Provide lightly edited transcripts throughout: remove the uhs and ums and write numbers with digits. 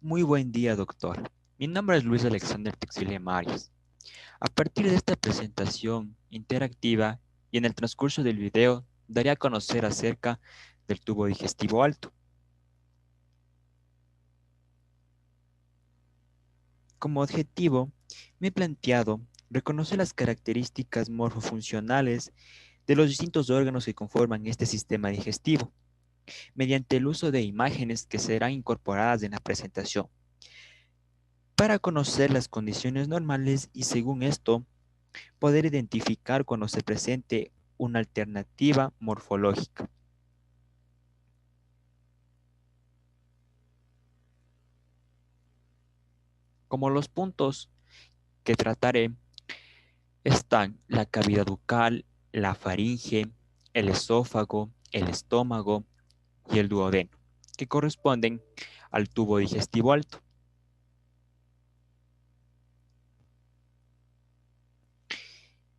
Muy buen día, doctor. Mi nombre es Luis Alexander Texile Marios. A partir de esta presentación interactiva y en el transcurso del video, daré a conocer acerca del tubo digestivo alto. Como objetivo, me he planteado reconocer las características morfofuncionales de los distintos órganos que conforman este sistema digestivo, mediante el uso de imágenes que serán incorporadas en la presentación, para conocer las condiciones normales y según esto, poder identificar cuando se presente una alternativa morfológica. Como los puntos que trataré están la cavidad bucal, la faringe, el esófago, el estómago y el duodeno, que corresponden al tubo digestivo alto.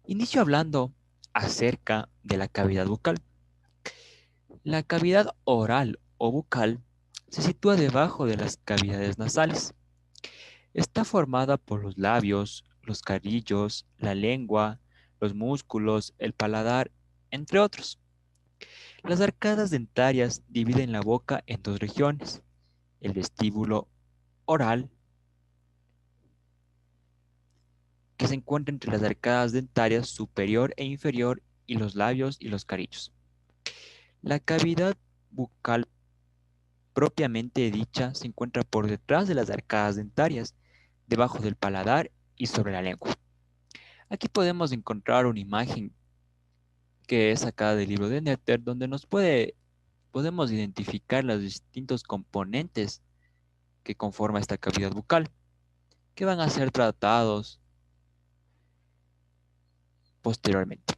Inicio hablando acerca de la cavidad bucal. La cavidad oral o bucal se sitúa debajo de las cavidades nasales. Está formada por los labios, los carrillos, la lengua, los músculos, el paladar, entre otros. Las arcadas dentarias dividen la boca en dos regiones, el vestíbulo oral, que se encuentra entre las arcadas dentarias superior e inferior, y los labios y los carrillos. La cavidad bucal propiamente dicha se encuentra por detrás de las arcadas dentarias, debajo del paladar y sobre la lengua. Aquí podemos encontrar una imagen que es sacada del libro de Netter, donde podemos identificar los distintos componentes que conforman esta cavidad bucal, que van a ser tratados posteriormente.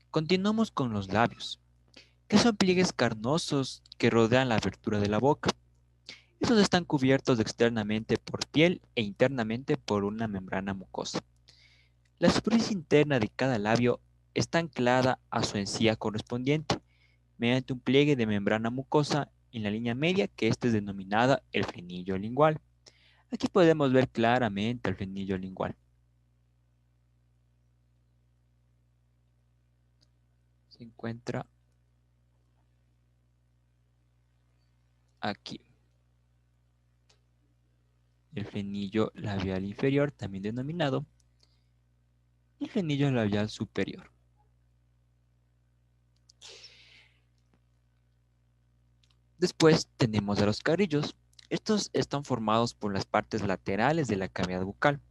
Continuamos con los labios, que son pliegues carnosos que rodean la abertura de la boca. Estos están cubiertos externamente por piel e internamente por una membrana mucosa. La superficie interna de cada labio está anclada a su encía correspondiente, mediante un pliegue de membrana mucosa en la línea media, que esta es denominada el frenillo lingual. Aquí podemos ver claramente el frenillo lingual. Se encuentra aquí. El frenillo labial inferior, también denominado el frenillo labial superior. Después tenemos a los carrillos. Estos están formados por las partes laterales de la cavidad bucal.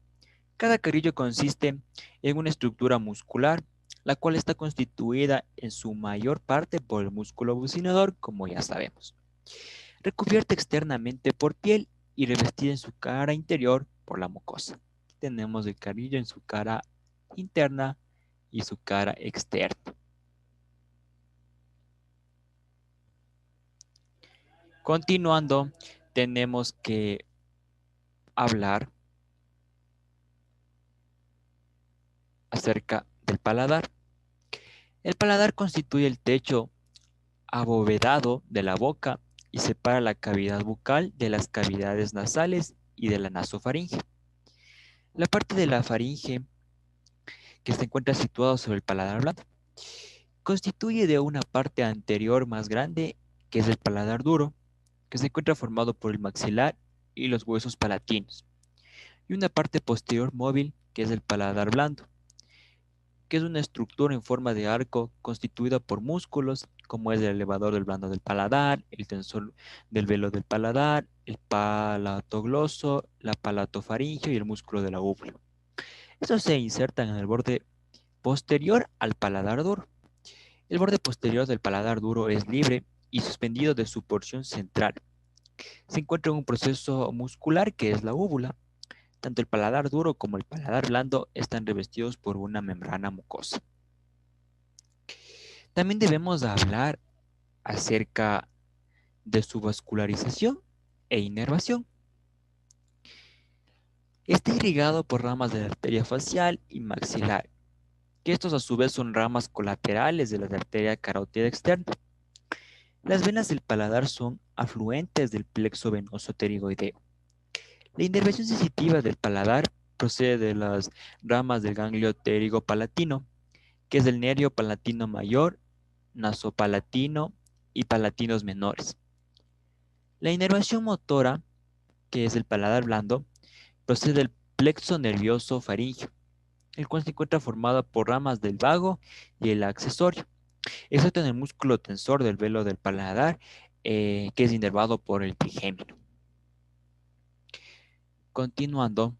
Cada carrillo consiste en una estructura muscular, la cual está constituida en su mayor parte por el músculo bucinador, como ya sabemos, recubierta externamente por piel y revestida en su cara interior por la mucosa. Aquí tenemos el carrillo en su cara interna y su cara externa. Continuando, tenemos que hablar acerca del paladar. El paladar constituye el techo abovedado de la boca y separa la cavidad bucal de las cavidades nasales y de la nasofaringe. La parte de la faringe, que se encuentra situada sobre el paladar blando, constituye de una parte anterior más grande, que es el paladar duro, que se encuentra formado por el maxilar y los huesos palatinos, y una parte posterior móvil, que es el paladar blando, que es una estructura en forma de arco constituida por músculos, como es el elevador del blando del paladar, el tensor del velo del paladar, el palatogloso, la palatofaringeo y el músculo de la úvula. Estos se insertan en el borde posterior al paladar duro. El borde posterior del paladar duro es libre y suspendido de su porción central. Se encuentra en un proceso muscular, que es la úvula. Tanto el paladar duro como el paladar blando están revestidos por una membrana mucosa. También debemos hablar acerca de su vascularización e inervación. Está irrigado por ramas de la arteria facial y maxilar, que estos a su vez son ramas colaterales de la arteria carótida externa. Las venas del paladar son afluentes del plexo venoso pterigoideo. La inervación sensitiva del paladar procede de las ramas del ganglio pterigopalatino, que es del nervio palatino mayor, nasopalatino y palatinos menores. La inervación motora, que es el paladar blando, procede del plexo nervioso faríngeo, el cual se encuentra formado por ramas del vago y el accesorio, excepto en el músculo tensor del velo del paladar, que es inervado por el trigémino. Continuando,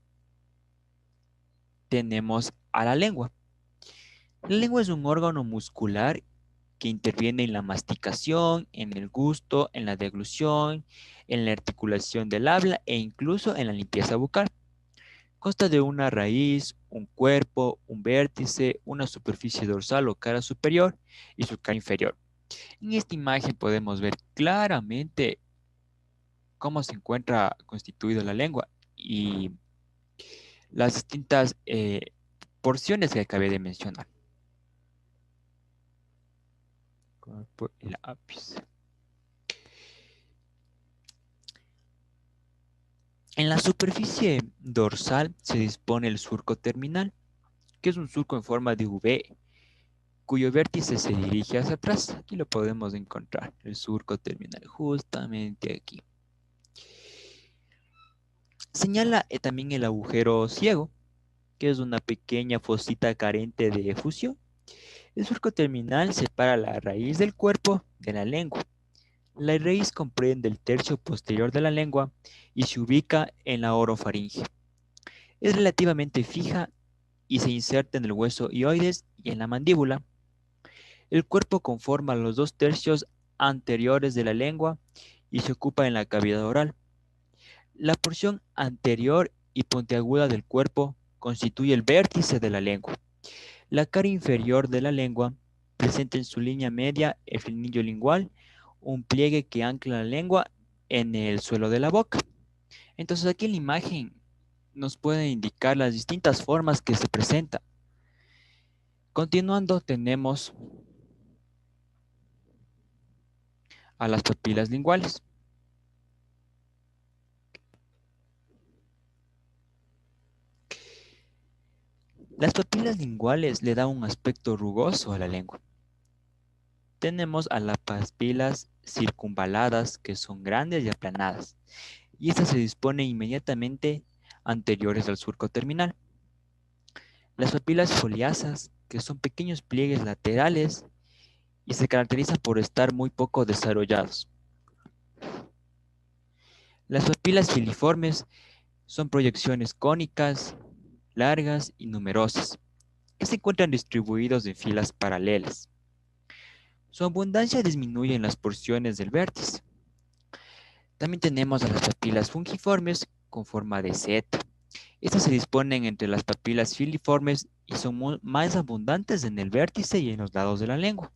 tenemos a la lengua. La lengua es un órgano muscular que interviene en la masticación, en el gusto, en la deglución, en la articulación del habla e incluso en la limpieza bucal. Consta de una raíz, un cuerpo, un vértice, una superficie dorsal o cara superior y su cara inferior. En esta imagen podemos ver claramente cómo se encuentra constituida la lengua y las distintas porciones que acabé de mencionar. Cuerpo y lápiz. En la superficie dorsal se dispone el surco terminal, que es un surco en forma de V, cuyo vértice se dirige hacia atrás. Aquí lo podemos encontrar, el surco terminal, justamente aquí. Señala también el agujero ciego, que es una pequeña fosita carente de fusión. El surco terminal separa la raíz del cuerpo de la lengua. La raíz comprende el tercio posterior de la lengua y se ubica en la orofaringe. Es relativamente fija y se inserta en el hueso hioides y en la mandíbula. El cuerpo conforma los 2/3 anteriores de la lengua y se ocupa en la cavidad oral. La porción anterior y puntiaguda del cuerpo constituye el vértice de la lengua. La cara inferior de la lengua presenta en su línea media el frenillo lingual, un pliegue que ancla la lengua en el suelo de la boca. Entonces aquí en la imagen nos puede indicar las distintas formas que se presentan. Continuando tenemos a las papilas linguales. Las papilas linguales le dan un aspecto rugoso a la lengua. Tenemos a las papilas circunvaladas, que son grandes y aplanadas, y estas se disponen inmediatamente anteriores al surco terminal. Las papilas foliasas, que son pequeños pliegues laterales y se caracterizan por estar muy poco desarrollados. Las papilas filiformes son proyecciones cónicas, largas y numerosas, que se encuentran distribuidos en filas paralelas. Su abundancia disminuye en las porciones del vértice. También tenemos a las papilas fungiformes con forma de seta. Estas se disponen entre las papilas filiformes y son más abundantes en el vértice y en los lados de la lengua.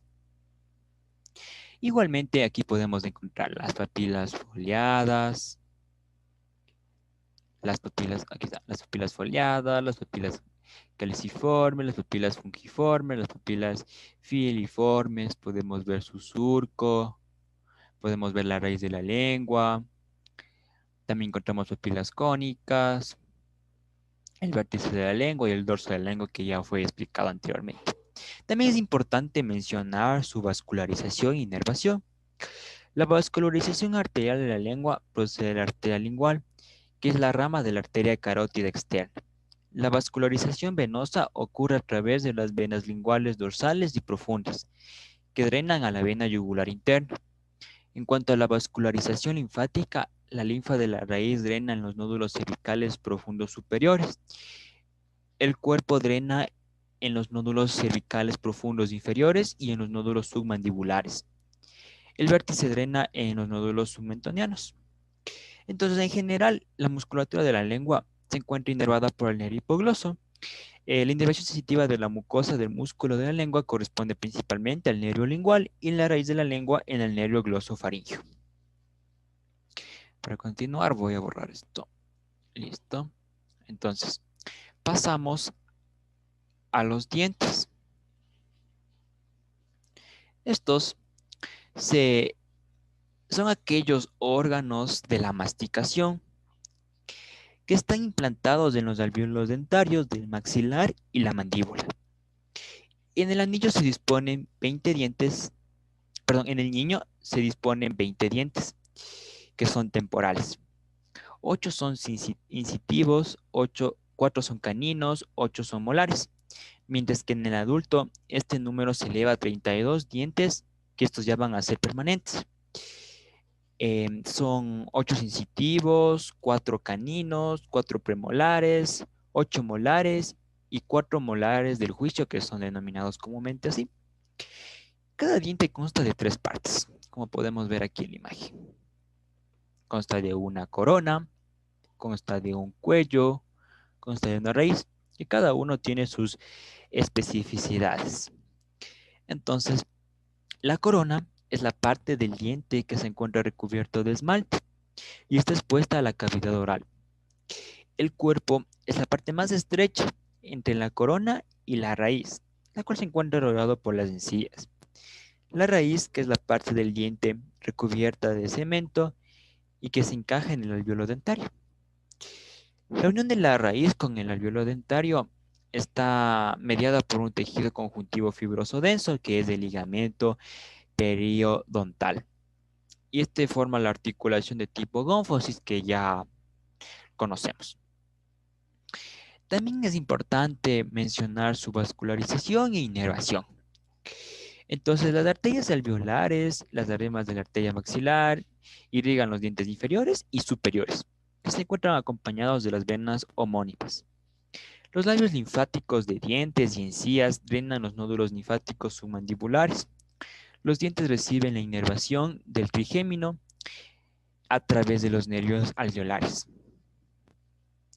Igualmente aquí podemos encontrar las papilas foliadas, las papilas foliadas, las papilas caliciformes, las papilas fungiformes, las papilas filiformes, podemos ver su surco, podemos ver la raíz de la lengua, también encontramos papilas cónicas, el vértice de la lengua y el dorso de la lengua que ya fue explicado anteriormente. También es importante mencionar su vascularización e inervación. La vascularización arterial de la lengua procede de la arteria lingual, que es la rama de la arteria carótida externa. La vascularización venosa ocurre a través de las venas linguales dorsales y profundas, que drenan a la vena yugular interna. En cuanto a la vascularización linfática, la linfa de la raíz drena en los nódulos cervicales profundos superiores. El cuerpo drena en los nódulos cervicales profundos inferiores y en los nódulos submandibulares. El vértice drena en los nódulos submentonianos. Entonces, en general, la musculatura de la lengua se encuentra inervada por el nervio hipogloso. La inervación sensitiva de la mucosa del músculo de la lengua corresponde principalmente al nervio lingual y la raíz de la lengua en el nervio glosofaríngeo. Para continuar, voy a borrar esto. Listo. Entonces, pasamos a los dientes. Estos son aquellos órganos de la masticación que están implantados en los alvéolos dentarios del maxilar y la mandíbula. En el anillo se disponen 20 dientes, perdón, en el niño se disponen 20 dientes que son temporales. 8 son incitivos, 4 son caninos, 8 son molares. Mientras que en el adulto este número se eleva a 32 dientes, que estos ya van a ser permanentes. Son 8 sensitivos, 4 caninos, 4 premolares, 8 molares y 4 molares del juicio, que son denominados comúnmente así. Cada diente consta de 3 partes, como podemos ver aquí en la imagen. Consta de una corona, consta de un cuello, consta de una raíz, y cada uno tiene sus especificidades. Entonces, la corona es la parte del diente que se encuentra recubierto de esmalte y está expuesta a la cavidad oral. El cuerpo es la parte más estrecha entre la corona y la raíz, la cual se encuentra rodeado por las encías. La raíz, que es la parte del diente recubierta de cemento y que se encaja en el alvéolo dentario. La unión de la raíz con el alvéolo dentario está mediada por un tejido conjuntivo fibroso denso, que es el ligamento periodontal. Y este forma la articulación de tipo gónfosis que ya conocemos. También es importante mencionar su vascularización e inervación. Entonces, las arterias alveolares, las ramas de la arteria maxilar, irrigan los dientes inferiores y superiores, que se encuentran acompañados de las venas homónimas. Los labios linfáticos de dientes y encías drenan los nódulos linfáticos submandibulares. Los dientes reciben la inervación del trigémino a través de los nervios alveolares.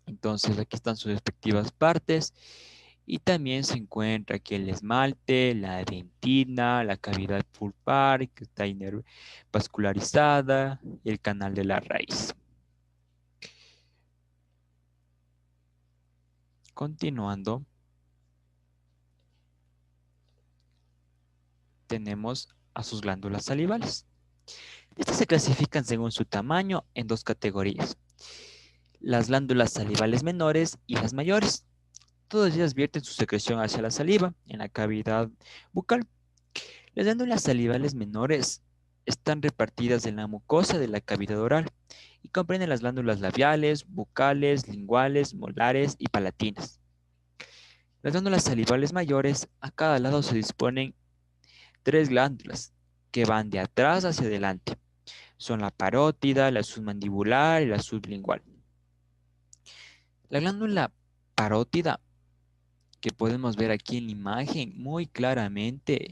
Entonces, aquí están sus respectivas partes. Y también se encuentra aquí el esmalte, la dentina, la cavidad pulpar, que está vascularizada, y el canal de la raíz. Continuando, tenemos a sus glándulas salivales. Estas se clasifican según su tamaño en 2 categorías: las glándulas salivales menores y las mayores. Todas ellas vierten su secreción hacia la saliva en la cavidad bucal. Las glándulas salivales menores están repartidas en la mucosa de la cavidad oral y comprenden las glándulas labiales, bucales, linguales, molares y palatinas. Las glándulas salivales mayores, a cada lado se disponen 3 glándulas que van de atrás hacia adelante. Son la parótida, la submandibular y la sublingual. La glándula parótida, que podemos ver aquí en la imagen muy claramente,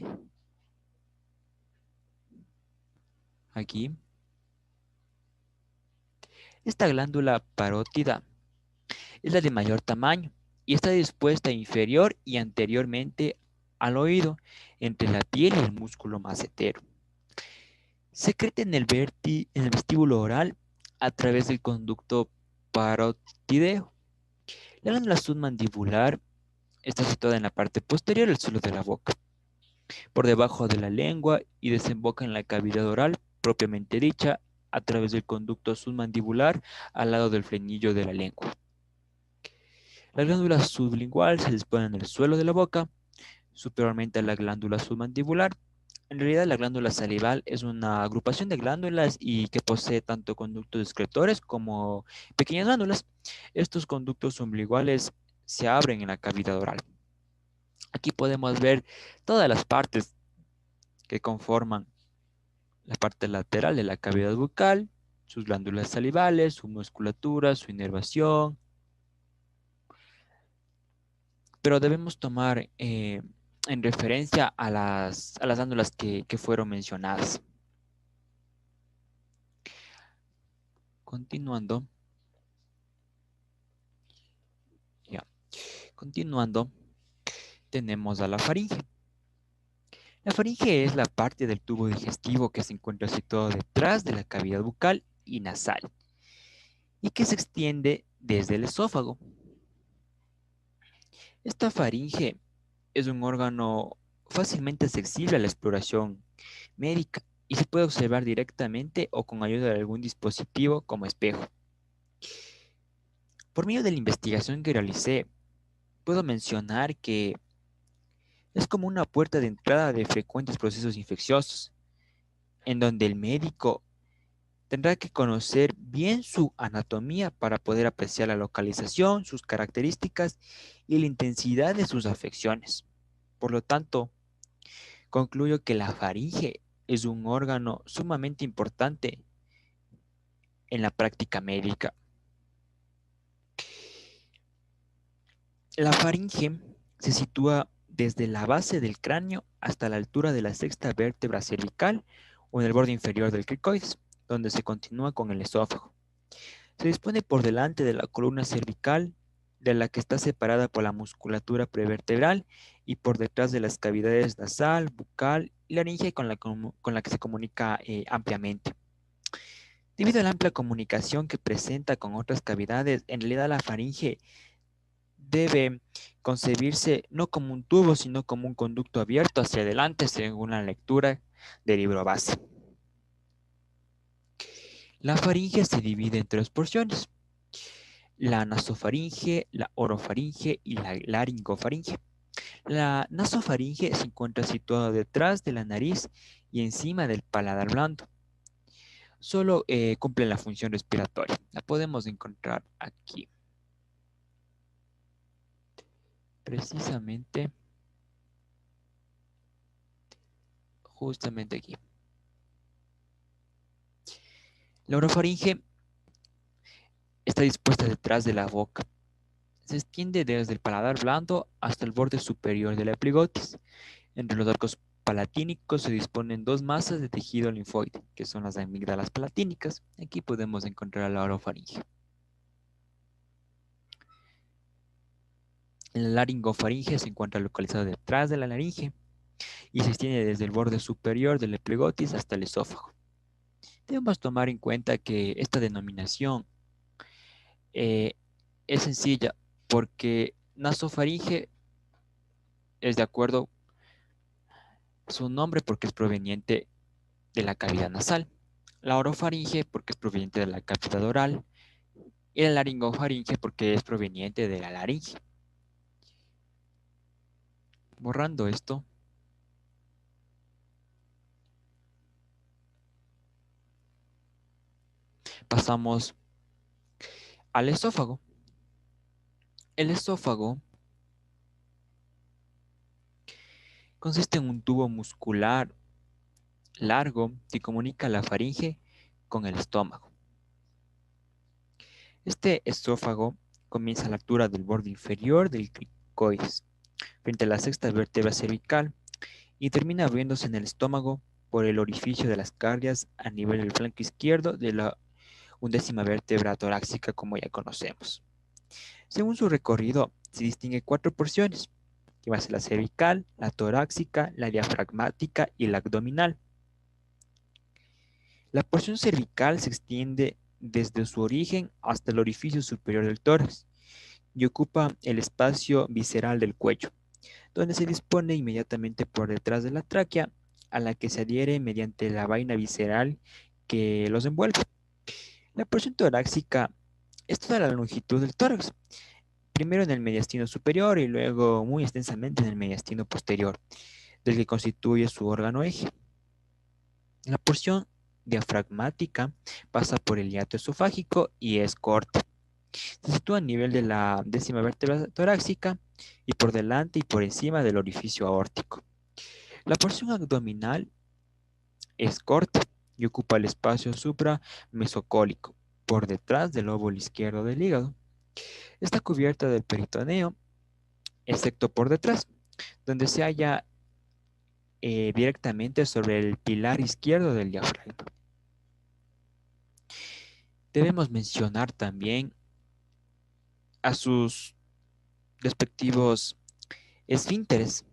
aquí. Esta glándula parótida es la de mayor tamaño y está dispuesta inferior y anteriormente al oído, entre la piel y el músculo macetero. Secreta en el vestíbulo oral a través del conducto parotideo. La glándula submandibular está situada en la parte posterior del suelo de la boca, por debajo de la lengua, y desemboca en la cavidad oral propiamente dicha a través del conducto submandibular al lado del frenillo de la lengua. La glándula sublingual se dispone en el suelo de la boca, superiormente a la glándula submandibular. En realidad, la glándula salival es una agrupación de glándulas y que posee tanto conductos excretores como pequeñas glándulas. Estos conductos sublinguales se abren en la cavidad oral. Aquí podemos ver todas las partes que conforman la parte lateral de la cavidad bucal, sus glándulas salivales, su musculatura, su inervación. Pero debemos tomar en referencia a las glándulas que fueron mencionadas. Continuando, ya, continuando, tenemos a la faringe. La faringe es la parte del tubo digestivo que se encuentra situado detrás de la cavidad bucal y nasal y que se extiende desde el esófago. Esta faringe es un órgano fácilmente accesible a la exploración médica y se puede observar directamente o con ayuda de algún dispositivo como espejo. Por medio de la investigación que realicé, puedo mencionar que es como una puerta de entrada de frecuentes procesos infecciosos, en donde el médico tendrá que conocer bien su anatomía para poder apreciar la localización, sus características y la intensidad de sus afecciones. Por lo tanto, concluyo que la faringe es un órgano sumamente importante en la práctica médica. La faringe se sitúa desde la base del cráneo hasta la altura de la sexta vértebra cervical o en el borde inferior del cricoides, donde se continúa con el esófago. Se dispone por delante de la columna cervical, de la que está separada por la musculatura prevertebral y por detrás de las cavidades nasal, bucal y laringe con la que se comunica ampliamente. Debido a la amplia comunicación que presenta con otras cavidades, en realidad la faringe debe concebirse no como un tubo, sino como un conducto abierto hacia adelante según la lectura del libro base. La faringe se divide en tres porciones: la nasofaringe, la orofaringe y la laringofaringe. La nasofaringe se encuentra situada detrás de la nariz y encima del paladar blando. Solo cumple la función respiratoria. La podemos encontrar aquí. Precisamente, justamente aquí. La orofaringe está dispuesta detrás de la boca. Se extiende desde el paladar blando hasta el borde superior de la epiglottis. Entre los arcos palatínicos se disponen dos masas de tejido linfoide, que son las amígdalas palatínicas. Aquí podemos encontrar la orofaringe. La laringofaringe se encuentra localizada detrás de la laringe y se extiende desde el borde superior de la epiglottis hasta el esófago. Debemos tomar en cuenta que esta denominación eh, es sencilla porque nasofaringe es de acuerdo su nombre porque es proveniente de la cavidad nasal, la orofaringe porque es proveniente de la cavidad oral y la laringofaringe porque es proveniente de la laringe. Borrando esto, pasamos al esófago. El esófago consiste en un tubo muscular largo que comunica la faringe con el estómago. Este esófago comienza a la altura del borde inferior del cricoides, frente a la sexta vértebra cervical, y termina abriéndose en el estómago por el orificio de las cardias a nivel del flanco izquierdo de la undécima vértebra torácica, como ya conocemos. Según su recorrido, se distingue cuatro porciones, que va a ser la cervical, la torácica, la diafragmática y la abdominal. La porción cervical se extiende desde su origen hasta el orificio superior del tórax y ocupa el espacio visceral del cuello, donde se dispone inmediatamente por detrás de la tráquea, a la que se adhiere mediante la vaina visceral que los envuelve. La porción torácica es toda la longitud del tórax, primero en el mediastino superior y luego muy extensamente en el mediastino posterior, del que constituye su órgano eje. La porción diafragmática pasa por el hiato esofágico y es corta. Se sitúa a nivel de la décima vértebra torácica y por delante y por encima del orificio aórtico. La porción abdominal es corta y ocupa el espacio supramesocólico por detrás del óvulo izquierdo del hígado. Está cubierta del peritoneo, excepto por detrás, donde se halla directamente sobre el pilar izquierdo del diafragma. Debemos mencionar también a sus respectivos esfínteres.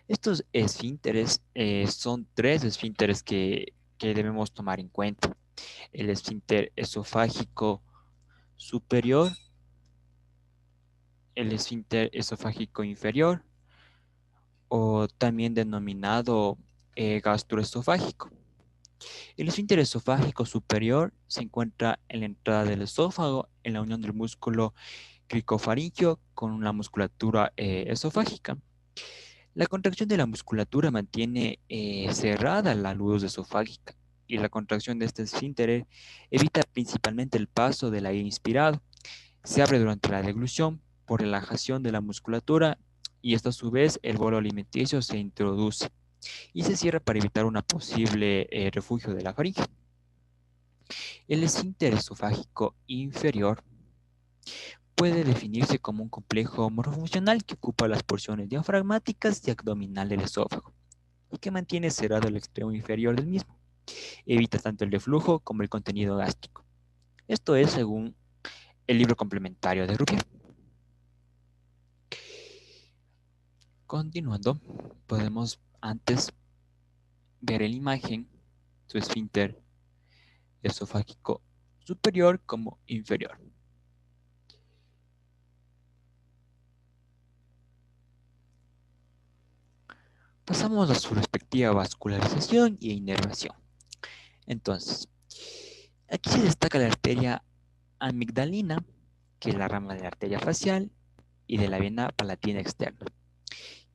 Estos esfínteres son tres esfínteres que debemos tomar en cuenta: el esfínter esofágico superior, el esfínter esofágico inferior o también denominado gastroesofágico. El esfínter esofágico superior se encuentra en la entrada del esófago, en la unión del músculo cricofaringio con la musculatura esofágica. La contracción de la musculatura mantiene cerrada la luz esofágica y la contracción de este esfínter evita principalmente el paso del aire inspirado. Se abre durante la deglución por relajación de la musculatura y esto a su vez el bolo alimenticio se introduce y se cierra para evitar una posible refugio de la faringe. El esfínter esofágico inferior puede definirse como un complejo morfofuncional que ocupa las porciones diafragmáticas y abdominal del esófago y que mantiene cerrado el extremo inferior del mismo. Evita tanto el reflujo como el contenido gástrico. Esto es según el libro complementario de Rupier. Continuando, podemos antes ver en la imagen su esfínter esofágico superior como inferior. Pasamos a su respectiva vascularización e inervación. Entonces, aquí se destaca la arteria amigdalina, que es la rama de la arteria facial y de la vena palatina externa,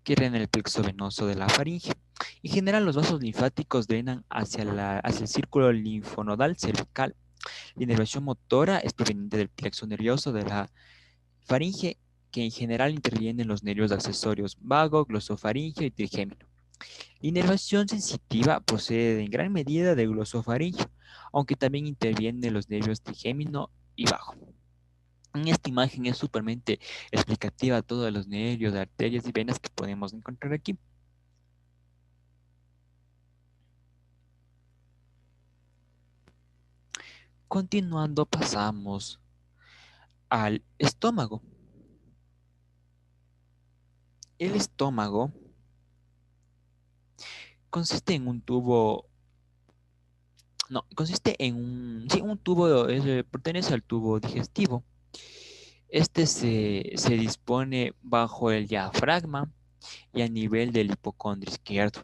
que drena el plexo venoso de la faringe. En general, los vasos linfáticos drenan hacia el círculo linfonodal cervical. La inervación motora es proveniente del plexo nervioso de la faringe, que en general interviene en los nervios accesorios vago, glosofaringeo y trigémino. La inervación sensitiva procede en gran medida del glosofaringeo, aunque también intervienen en los nervios trigémino y vago. En esta imagen es súpermente explicativa todos los nervios, arterias y venas que podemos encontrar aquí. Continuando, pasamos al estómago. El estómago consiste en un tubo, no, consiste en un tubo, pertenece al tubo digestivo. Este se dispone bajo el diafragma y a nivel del hipocondrio izquierdo.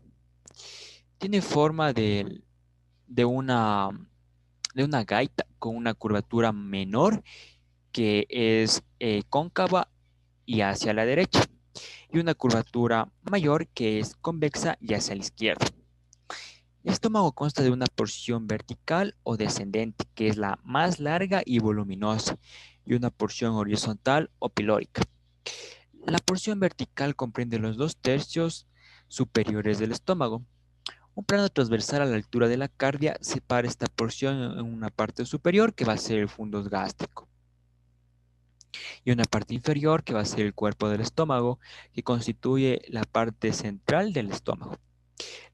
Tiene forma de una, de una gaita con una curvatura menor que es cóncava y hacia la derecha, y una curvatura mayor que es convexa y hacia la izquierda. El estómago consta de una porción vertical o descendente, que es la más larga y voluminosa, y una porción horizontal o pilórica. La porción vertical comprende los 2/3 superiores del estómago. Un plano transversal a la altura de la cardia separa esta porción en una parte superior, que va a ser el fundus gástrico, y una parte inferior, que va a ser el cuerpo del estómago, que constituye la parte central del estómago.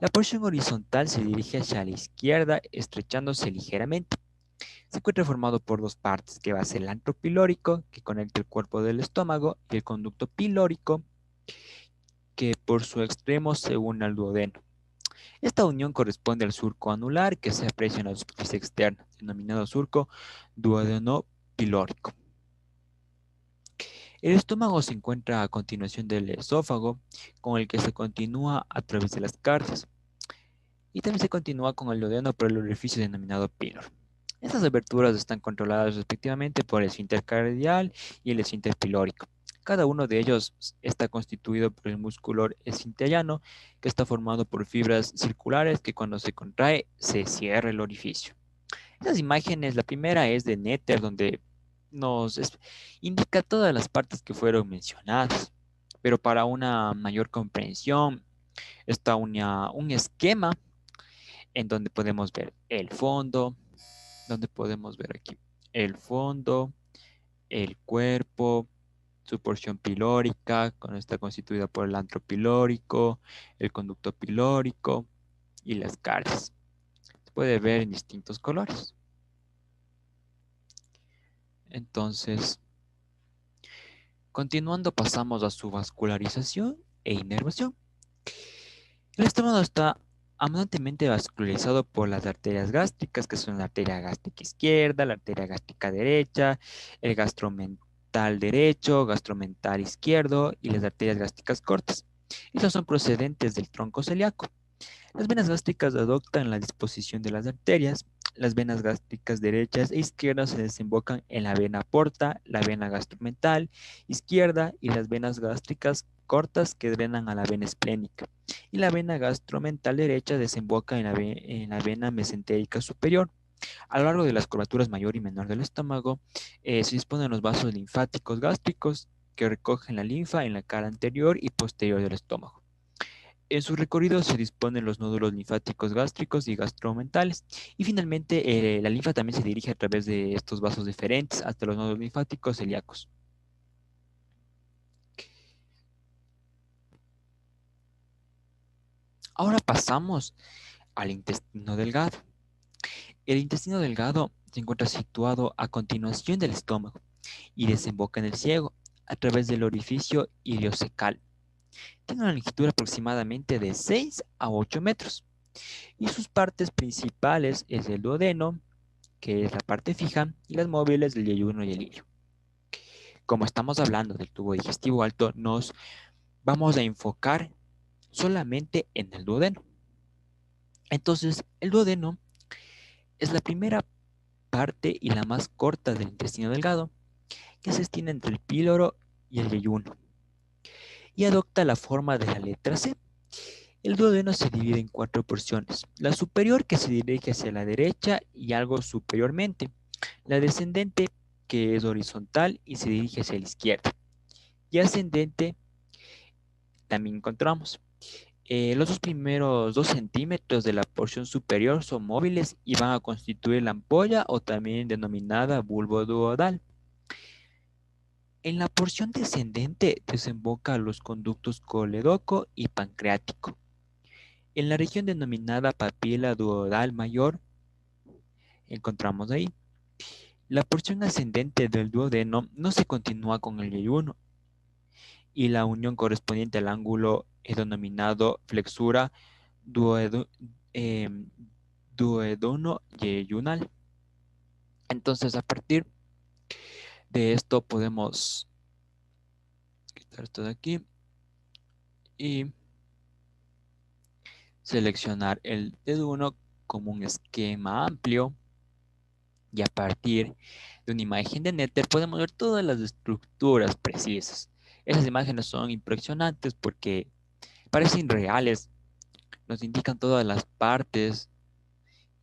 La porción horizontal se dirige hacia la izquierda, estrechándose ligeramente. Se encuentra formado por dos partes, que va a ser el antro pilórico, que conecta el cuerpo del estómago, y el conducto pilórico, que por su extremo se une al duodeno. Esta unión corresponde al surco anular que se aprecia en la superficie externa, denominado surco duodenopilórico. El estómago se encuentra a continuación del esófago, con el que se continúa a través de las cardias, y también se continúa con el duodeno por el orificio denominado píloro. Estas aberturas están controladas respectivamente por el esfínter cardial y el esfínter pilórico. Cada uno de ellos está constituido por el músculo esfinteriano, que está formado por fibras circulares que cuando se contrae se cierra el orificio. Estas imágenes, la primera es de Netter, donde indica todas las partes que fueron mencionadas, pero para una mayor comprensión está un esquema en donde podemos ver el fondo, donde podemos ver aquí el fondo, el cuerpo, su porción pilórica, cuando está constituida por el antro pilórico, el conducto pilórico y las cardias. Se puede ver en distintos colores. Entonces, continuando, pasamos a su vascularización e inervación. El estómago está abundantemente vascularizado por las arterias gástricas, que son la arteria gástrica izquierda, la arteria gástrica derecha, el gastromental derecho, gastromental izquierdo y las arterias gástricas cortas. Estas son procedentes del tronco celíaco. Las venas gástricas adoptan la disposición de las arterias. Las venas gástricas derechas e izquierdas se desembocan en la vena porta, la vena gastromental izquierda y las venas gástricas cortas que drenan a la vena esplénica. Y la vena gastromental derecha desemboca en la vena mesentérica superior. A lo largo de las curvaturas mayor y menor del estómago se disponen los vasos linfáticos gástricos que recogen la linfa en la cara anterior y posterior del estómago. En su recorrido se disponen los nódulos linfáticos gástricos y gastromentales. Y finalmente, la linfa también se dirige a través de estos vasos deferentes hasta los nódulos linfáticos celíacos. Ahora pasamos al intestino delgado. El intestino delgado se encuentra situado a continuación del estómago y desemboca en el ciego a través del orificio iliocecal. Tiene una longitud aproximadamente de 6 a 8 metros y sus partes principales es el duodeno, que es la parte fija, y las móviles del yeyuno y el ilio. Como estamos hablando del tubo digestivo alto, nos vamos a enfocar solamente en el duodeno. Entonces, el duodeno es la primera parte y la más corta del intestino delgado, que se extiende entre el píloro y el yeyuno, y adopta la forma de la letra C. El duodeno se divide en 4 porciones. La superior, que se dirige hacia la derecha y algo superiormente. La descendente, que es horizontal y se dirige hacia la izquierda. Y ascendente también encontramos. Los dos primeros 2 centímetros de la porción superior son móviles y van a constituir la ampolla o también denominada bulbo duodal. En la porción descendente desemboca los conductos coledoco y pancreático. En la región denominada papila duodal mayor, encontramos ahí. La porción ascendente del duodeno no se continúa con el yeyuno y la unión correspondiente al ángulo es denominado flexura duodo, eh, duodono-yeyunal. Entonces, a partir de esto podemos quitar esto de aquí y seleccionar el dedo 1 como un esquema amplio. Y a partir de una imagen de Nether podemos ver todas las estructuras precisas. Esas imágenes son impresionantes porque parecen reales. Nos indican todas las partes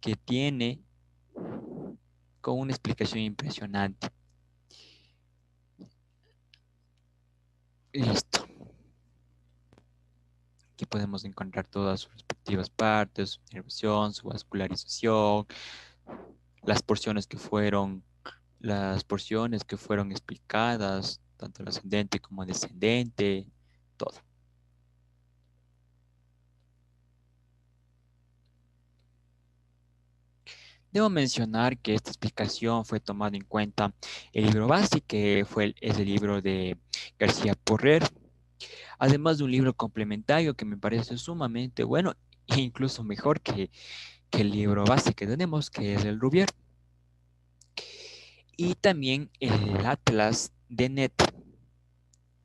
que tiene con una explicación impresionante. Listo. Aquí podemos encontrar todas sus respectivas partes, su inervación, su vascularización, las porciones que fueron, las porciones que fueron explicadas, tanto el ascendente como el descendente, todo. Debo mencionar que esta explicación fue tomada en cuenta el libro básico, que es el libro de García Porrer, además de un libro complementario que me parece sumamente bueno e incluso mejor que el libro base que tenemos, que es el Rubier. Y también el Atlas de Net,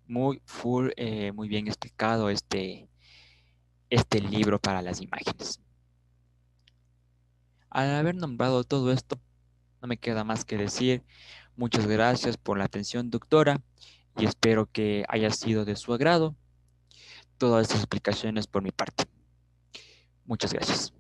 muy bien explicado este libro para las imágenes. Al haber nombrado todo esto, no me queda más que decir muchas gracias por la atención, doctora, y espero que haya sido de su agrado todas estas explicaciones por mi parte. Muchas gracias.